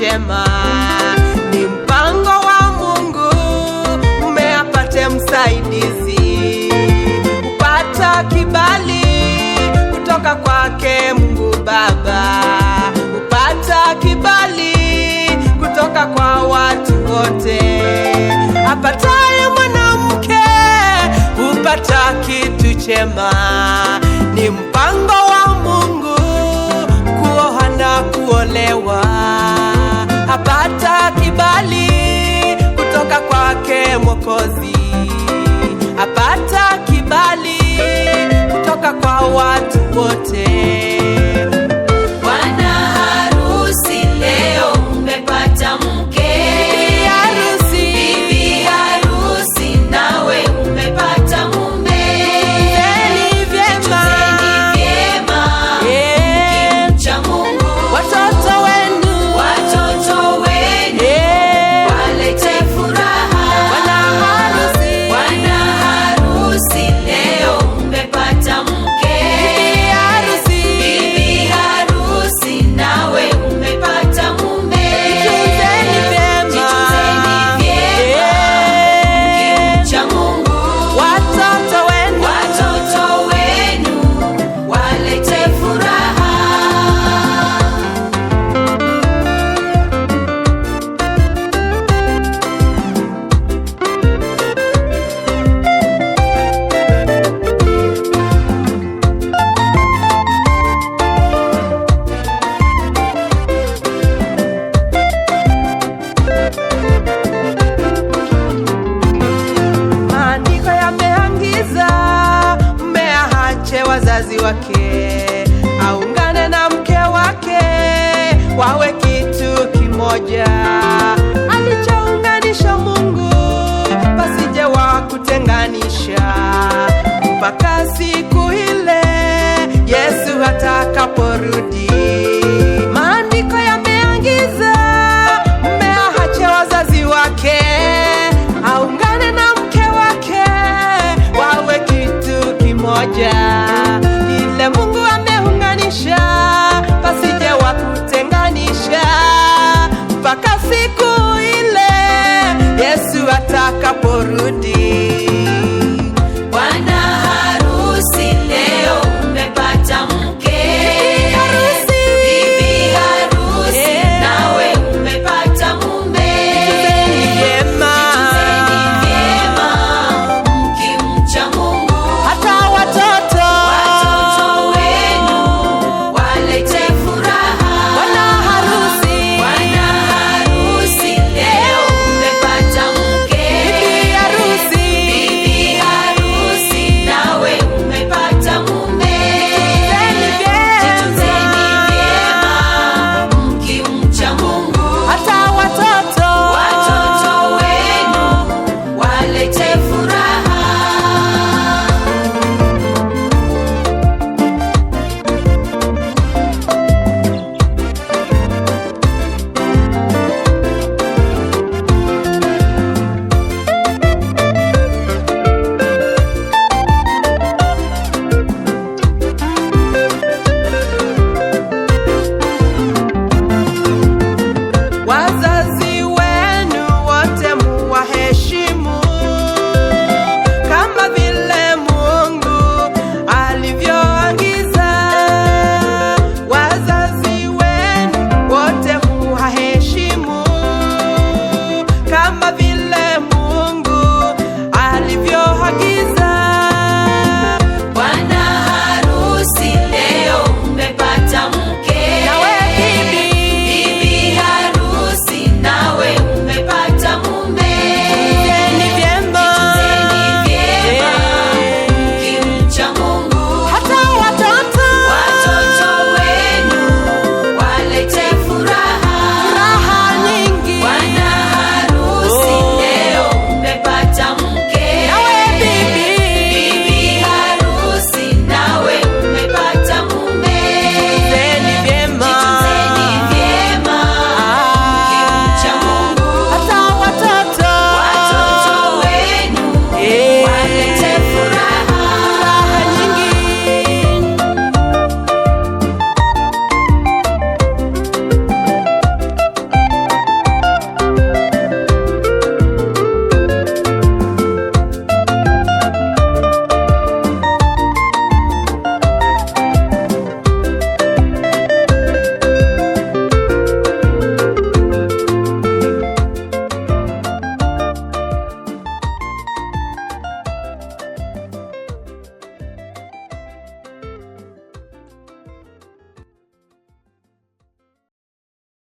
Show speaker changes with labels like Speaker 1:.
Speaker 1: chema. Ni mpango wa Mungu mume apate msaidizi, upata kibali kutoka kwake Mungu Baba, upata kibali kutoka kwa watu wote. Apataye mwanamke upata kitu chema. Ni mpango wa Mungu kuoa na kuolewa, apata kibali kutoka kwake Mwokozi, apata kibali kutoka kwa watu wote.
Speaker 2: Bwana harusi leo umepata mke, bibi harusi, bibi harusi nawe umepata mume.
Speaker 1: Ni vyema,
Speaker 2: mkimcha Mungu,
Speaker 1: watoto wenu
Speaker 2: walete furaha. Bwana harusi leo umepata mke, bibi harusi nawe umepata mume. Jitunzeni vyema, mkimcha Mungu, watoto wenu walete furaha.
Speaker 1: Maandiko yameagiza mume aache wazazi wake, aungane na mke wake, wawe kitu kimoja.